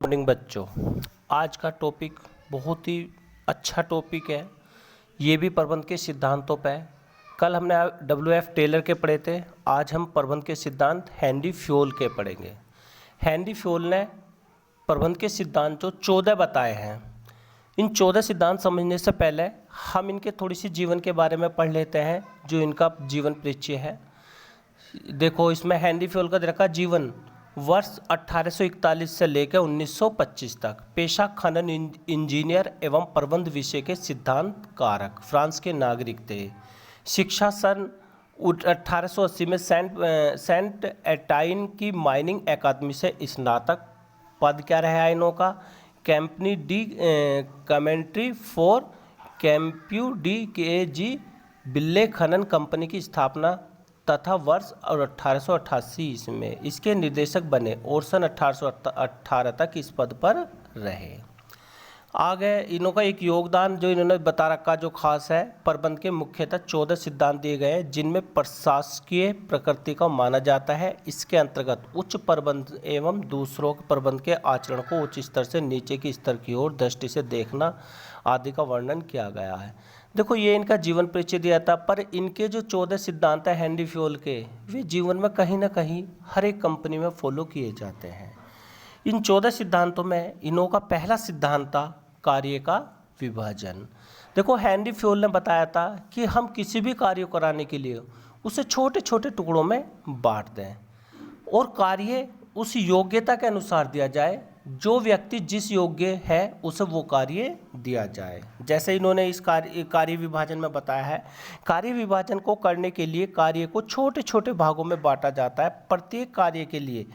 Morning बच्चों, आज का टॉपिक बहुत ही अच्छा टॉपिक है। ये भी प्रबंध के सिद्धांतों पे है। कल हमने WF टेलर के पढ़े थे, आज हम प्रबंध के सिद्धांत हेनरी फ्योल के पढ़ेंगे। हेनरी फ्योल ने प्रबंध के सिद्धांत जो 14 बताए हैं। इन 14 सिद्धांत समझने से पहले हम इनके थोड़ी सी जीवन के बारे में पढ़ लेते हैं, जो इनका जीवन परिचय है। देखो, इसमें हेनरी फ्योल का दे रखा जीवन वर्ष 1841 से लेकर 1925 तक, पेशा खनन इंजीनियर एवं प्रबंध विषय के सिद्धांत कारक, फ्रांस के नागरिक थे। शिक्षा सन 1880 में सेंट एटाइन की माइनिंग अकादमी से स्नातक। पद क्या रहा इनों का? कैंपनी डी कमेंट्री फॉर कैंप्यू डी के जी बिल्ले खनन कंपनी की स्थापना तथा वर्ष 1888 में इसके निर्देशक बने और सन 1818 तक इस पद पर रहे। आगे इन्हों का एक योगदान जो इन्होंने बता रखा जो खास है, प्रबंध के मुख्यतः 14 सिद्धांत दिए गए हैं, जिनमें प्रशासकीय प्रकृति का माना जाता है। इसके अंतर्गत उच्च प्रबंध एवं दूसरों के प्रबंध के आचरण को उच्च स्तर से नीचे की स्तर की ओर दृष्टि से देखना आदि का वर्णन किया गया है। देखो, ये इनका जीवन परिचय दिया था, पर इनके जो 14 सिद्धांत हैं हेनरी फ्योल के, वे जीवन में कहीं ना कहीं हर एक कंपनी में फॉलो किए जाते हैं। इन 14 सिद्धांतों में इन्हों का पहला सिद्धांत था कार्य का विभाजन। देखो, हेनरी फ्योल ने बताया था कि हम किसी भी कार्य को कराने के लिए उसे छोटे छोटे टुकड़ों में बांट दें और कार्य उस योग्यता के अनुसार दिया जाए। जो व्यक्ति जिस योग्य है उसे वो कार्य दिया जाए। जैसे इन्होंने इस कार्य विभाजन में बताया है, कार्य विभाजन को करने के लिए कार्य को छोटे छोटे भागों में बांटा जाता है। प्रत्येक कार्य के लिए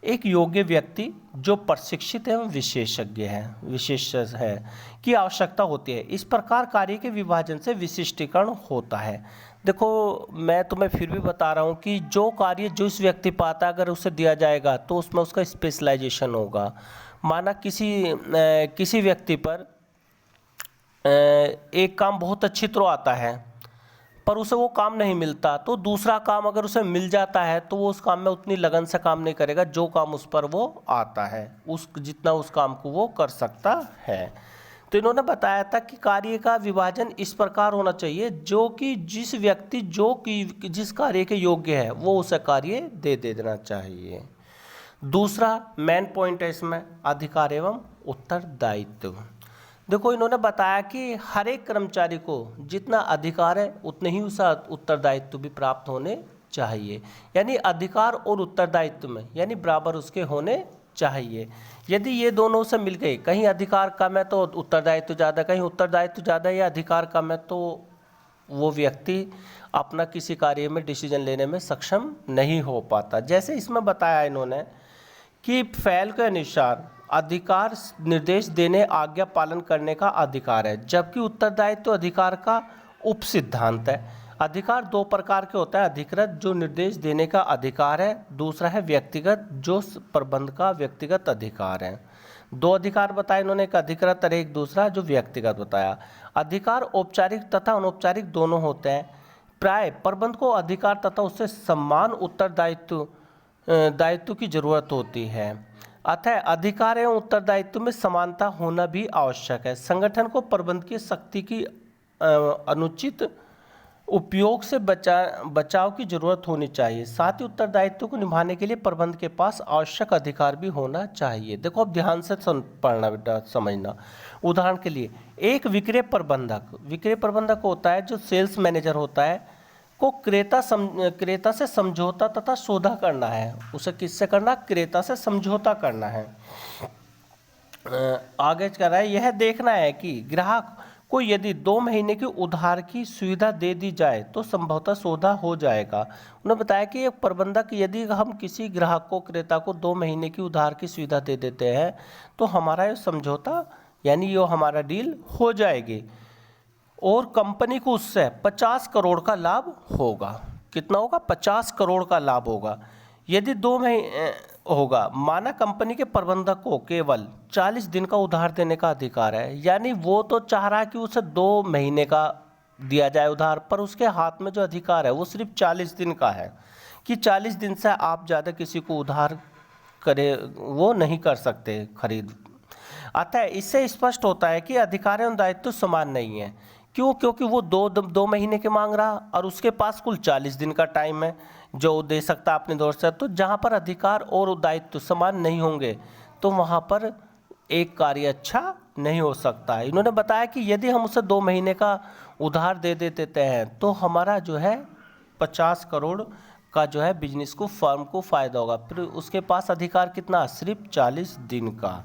एक योग्य व्यक्ति जो प्रशिक्षित एवं विशेषज्ञ है की आवश्यकता होती है। इस प्रकार कार्य के विभाजन से विशिष्टीकरण होता है। देखो, मैं तुम्हें फिर भी बता रहा हूँ कि जो कार्य जिस व्यक्ति पाता अगर उसे दिया जाएगा तो उसमें उसका स्पेशलाइजेशन होगा। माना किसी व्यक्ति पर एक काम बहुत अच्छी तरह आता है, पर उसे वो काम नहीं मिलता, तो दूसरा काम अगर उसे मिल जाता है तो वो उस काम में उतनी लगन से काम नहीं करेगा जो काम उस पर वो आता है, जितना उस काम को वो कर सकता है। तो इन्होंने बताया था कि कार्य का विभाजन इस प्रकार होना चाहिए जो कि जिस व्यक्ति जिस कार्य के योग्य है वो उसे कार्य दे देना चाहिए। दूसरा मेन पॉइंट है इसमें अधिकार एवं उत्तरदायित्व। देखो, इन्होंने बताया कि हर एक कर्मचारी को जितना अधिकार है उतने ही उसे उत्तरदायित्व भी प्राप्त होने चाहिए। यानी अधिकार और उत्तरदायित्व में यानी बराबर उसके होने चाहिए। यदि ये दोनों से मिल गए, कहीं अधिकार कम है तो उत्तरदायित्व ज़्यादा, कहीं उत्तरदायित्व ज़्यादा या अधिकार कम है, तो वो व्यक्ति अपना किसी कार्य में डिसीजन लेने में सक्षम नहीं हो पाता। जैसे इसमें बताया इन्होंने कि फैल के अनुसार अधिकार निर्देश देने आज्ञा पालन करने का अधिकार है, जबकि उत्तरदायित्व तो अधिकार का उपसिद्धांत है। अधिकार दो प्रकार के होता है, अधिकृत जो निर्देश देने का अधिकार है, दूसरा है व्यक्तिगत जो प्रबंध का व्यक्तिगत अधिकार है। दो अधिकार बताए इन्होंने, एक अधिकृत और एक दूसरा जो व्यक्तिगत बताया। अधिकार औपचारिक तथा अनौपचारिक दोनों होते हैं। प्राय प्रबंध को अधिकार तथा उससे समान दायित्व की जरूरत होती है। अतः अधिकार एवं उत्तरदायित्व में समानता होना भी आवश्यक है। संगठन को प्रबंध की शक्ति की अनुचित उपयोग से बचाव की जरूरत होनी चाहिए। साथ ही उत्तरदायित्व को निभाने के लिए प्रबंध के पास आवश्यक अधिकार भी होना चाहिए। देखो, अब ध्यान से पढ़ना बेटा, समझना। उदाहरण के लिए एक विक्रय प्रबंधक होता है जो सेल्स मैनेजर होता है, को क्रेता से समझौता तथा सौदा करना है। उसे किससे करना? क्रेता से समझौता करना है। आगे कह रहा है यह देखना है कि ग्राहक को यदि 2 महीने की उधार की सुविधा दे दी जाए तो संभवतः सौदा हो जाएगा। उन्होंने बताया कि एक प्रबंधक यदि हम किसी ग्राहक को क्रेता को 2 महीने की उधार की सुविधा दे देते हैं तो हमारा ये समझौता यानी ये हमारा डील हो जाएगी और कंपनी को उससे 50 करोड़ का लाभ होगा। कितना होगा? 50 करोड़ का लाभ होगा। यदि 2 महीने होगा, माना कंपनी के प्रबंधक को केवल 40 दिन का उधार देने का अधिकार है, यानी वो तो चाह रहा है कि उसे 2 महीने का दिया जाए उधार, पर उसके हाथ में जो अधिकार है वो सिर्फ 40 दिन का है कि 40 दिन से आप ज़्यादा किसी को उधार करे वो नहीं कर सकते खरीद। अतः इससे स्पष्ट होता है कि अधिकार एवं दायित्व समान नहीं है। क्यों? क्योंकि वो दो महीने के मांग रहा और उसके पास कुल 40 दिन का टाइम है जो दे सकता अपने दौर से। तो जहाँ पर अधिकार और दायित्व समान नहीं होंगे तो वहाँ पर एक कार्य अच्छा नहीं हो सकता है। इन्होंने बताया कि यदि हम उसे 2 महीने का उधार दे देते हैं तो हमारा जो है 50 करोड़ का जो है बिजनेस को, फर्म को फ़ायदा होगा। फिर उसके पास अधिकार कितना? सिर्फ 40 दिन का।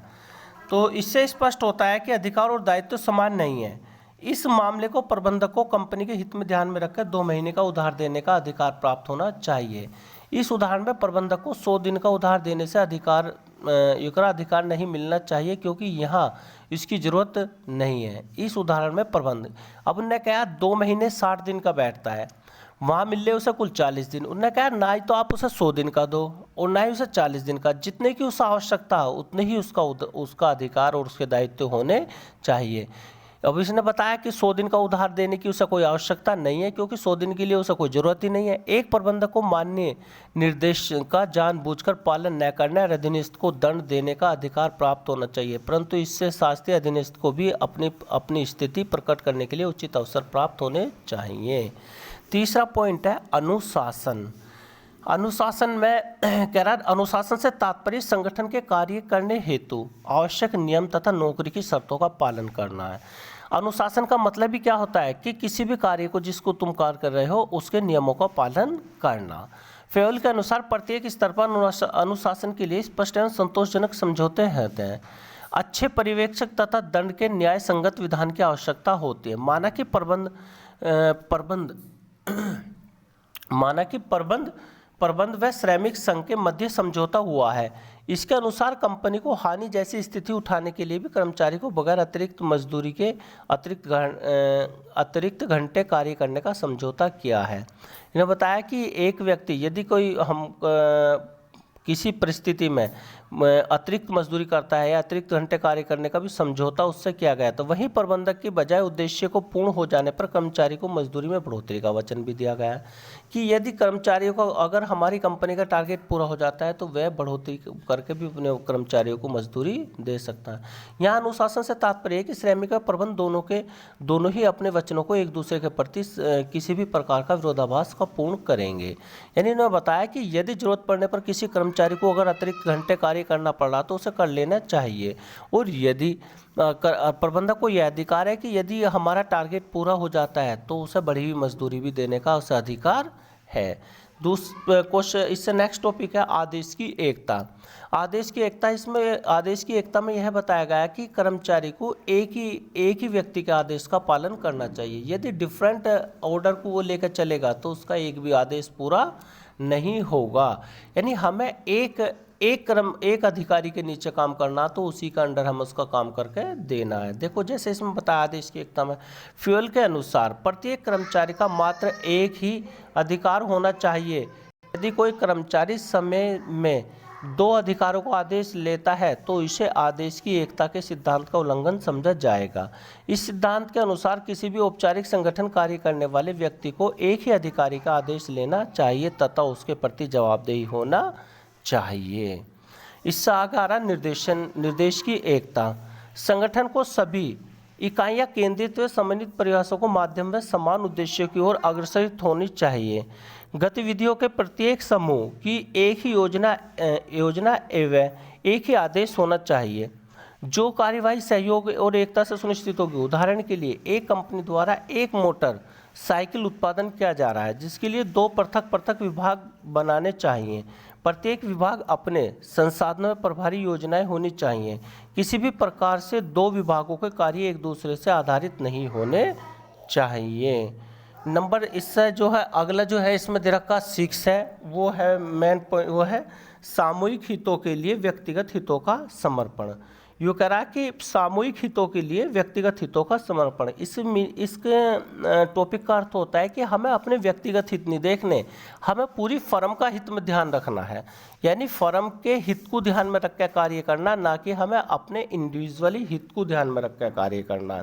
तो इससे स्पष्ट होता है कि अधिकार और दायित्व समान नहीं है। इस मामले को प्रबंधक को कंपनी के हित में ध्यान में रखकर 2 महीने का उधार देने का अधिकार प्राप्त होना चाहिए। इस उदाहरण में प्रबंधक को 100 दिन का उधार देने से अधिकार नहीं मिलना चाहिए क्योंकि यहाँ इसकी ज़रूरत नहीं है। इस उदाहरण में प्रबंधक, अब उन्होंने कहा 2 महीने 60 दिन का बैठता है, वहाँ मिल रहे उसे कुल 40 दिन। उन्होंने कहा ना ही तो आप उसे 100 दिन का दो और ना ही उसे 40 दिन का, जितने की उसे आवश्यकता हो उतने ही उसका अधिकार और उसके दायित्व होने चाहिए। अब इसने बताया कि 100 दिन का उधार देने की उसे कोई आवश्यकता नहीं है क्योंकि 100 दिन के लिए उसे कोई ज़रूरत ही नहीं है। एक प्रबंधक को माननीय निर्देश का जानबूझकर पालन न करने और अधीनस्थ को दंड देने का अधिकार प्राप्त होना चाहिए, परंतु इससे शास्त्रीय अधीनस्थ को भी अपनी स्थिति प्रकट करने के लिए उचित अवसर प्राप्त होने चाहिए। तीसरा पॉइंट है अनुशासन। अनुशासन में कह रहा है, अनुशासन से तात्पर्य संगठन के कार्य करने हेतु आवश्यक नियम तथा नौकरी की शर्तों का पालन करना है। अनुशासन का मतलब ही क्या होता है कि किसी भी कार्य को जिसको तुम कार्य कर रहे हो उसके नियमों का पालन करना। फेयल के अनुसार प्रत्येक स्तर पर अनुशासन के लिए स्पष्ट एवं संतोषजनक समझौते होते हैं। अच्छे पर्यवेक्षक तथा दंड के न्याय संगत विधान की आवश्यकता होती है। माना कि प्रबंध व श्रमिक संघ के मध्य समझौता हुआ है। इसके अनुसार कंपनी को हानि जैसी स्थिति उठाने के लिए भी कर्मचारी को बगैर अतिरिक्त मजदूरी के अतिरिक्त घंटे कार्य करने का समझौता किया है। इन्होंने बताया कि एक व्यक्ति यदि कोई किसी परिस्थिति में अतिरिक्त मजदूरी करता है या अतिरिक्त घंटे कार्य करने का भी समझौता उससे किया गया, तो वहीं प्रबंधक की बजाय उद्देश्य को पूर्ण हो जाने पर कर्मचारी को मजदूरी में बढ़ोतरी का वचन भी दिया गया है कि यदि कर्मचारियों को, अगर हमारी कंपनी का टारगेट पूरा हो जाता है तो वह बढ़ोतरी करके भी अपने कर्मचारियों को मजदूरी दे सकता है। यहाँ अनुशासन से तात्पर्य है कि श्रमिक और प्रबंध दोनों ही अपने वचनों को एक दूसरे के प्रति किसी भी प्रकार का विरोधाभास का पूर्ण करेंगे। यानी उन्होंने बताया कि यदि जरूरत पड़ने पर किसी कर्मचारी को अगर अतिरिक्त घंटे कार्य करना पड़ रहा तो उसे कर लेना चाहिए, और यदि प्रबंधक को यह अधिकार है कि यदि हमारा टारगेट पूरा हो जाता है तो उसे बढ़ी हुई मजदूरी भी देने का उसे अधिकार है। क्वेश्चन, इससे नेक्स्ट टॉपिक है आदेश की एकता। आदेश की एकता में यह बताया गया है कि कर्मचारी को एक ही व्यक्ति के आदेश का पालन करना चाहिए। यदि डिफरेंट ऑर्डर को वो लेकर चलेगा तो उसका एक भी आदेश पूरा नहीं होगा। यानी हमें एक अधिकारी के नीचे काम करना तो उसी का अंडर हम उसका काम करके देना है। देखो जैसे इसमें बताया आदेश की एकता में, फ्यूल के अनुसार प्रत्येक कर्मचारी का मात्र एक ही अधिकार होना चाहिए। यदि कोई कर्मचारी समय में 2 अधिकारों को आदेश लेता है तो इसे आदेश की एकता के सिद्धांत का उल्लंघन समझा जाएगा। इस सिद्धांत के अनुसार किसी भी औपचारिक संगठन कार्य करने वाले व्यक्ति को एक ही अधिकारी का आदेश लेना चाहिए तथा उसके प्रति जवाबदेही होना चाहिए। इससे आगे आ रहा निर्देश की एकता। संगठन को सभी इकाइयां केंद्रित व समन्वित प्रयासों को माध्यम व समान उद्देश्यों की ओर अग्रसरित होनी चाहिए। गतिविधियों के प्रत्येक समूह की एक ही योजना एवं एक ही आदेश होना चाहिए जो कार्यवाही सहयोग और एकता से सुनिश्चित होगी। उदाहरण के लिए एक कंपनी द्वारा एक मोटर साइकिल उत्पादन किया जा रहा है जिसके लिए 2 पृथक विभाग बनाने चाहिए। प्रत्येक विभाग अपने संसाधनों में प्रभारी योजनाएं होनी चाहिए। किसी भी प्रकार से 2 विभागों के कार्य एक दूसरे से आधारित नहीं होने चाहिए। नंबर इससे जो है अगला जो है इसमें दे रखा 6 है, वो है मेन पॉइंट, वो है सामूहिक हितों के लिए व्यक्तिगत हितों का समर्पण। यूँ कह रहा है कि सामूहिक हितों के लिए व्यक्तिगत हितों का समर्पण। इसके टॉपिक का अर्थ होता है कि हमें अपने व्यक्तिगत हित नहीं देखने, हमें पूरी फर्म का हित में ध्यान रखना है। यानी फर्म के हित को ध्यान में रख कर कार्य करना, ना कि हमें अपने इंडिविजुअली हित को ध्यान में रख कर कार्य करना।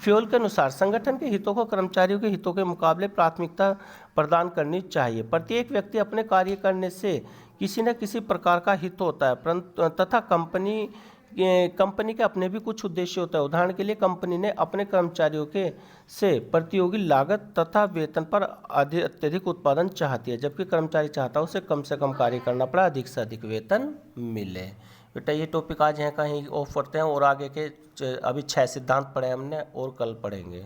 फ्यूल के अनुसार संगठन के हितों को कर्मचारियों के हितों के मुकाबले प्राथमिकता प्रदान करनी चाहिए। प्रत्येक व्यक्ति अपने कार्य करने से किसी न किसी प्रकार का हित होता है, परंतु तथा कंपनी के अपने भी कुछ उद्देश्य होता है। उदाहरण के लिए कंपनी ने अपने कर्मचारियों के से प्रतियोगी लागत तथा वेतन पर अत्यधिक उत्पादन चाहती है, जबकि कर्मचारी चाहता है उसे कम से कम कार्य करना पड़ा, अधिक से अधिक वेतन मिले। बेटा ये टॉपिक आज यहाँ कहीं ऑफ करते हैं और आगे के अभी 6 सिद्धांत पढ़े हमने और कल पढ़ेंगे।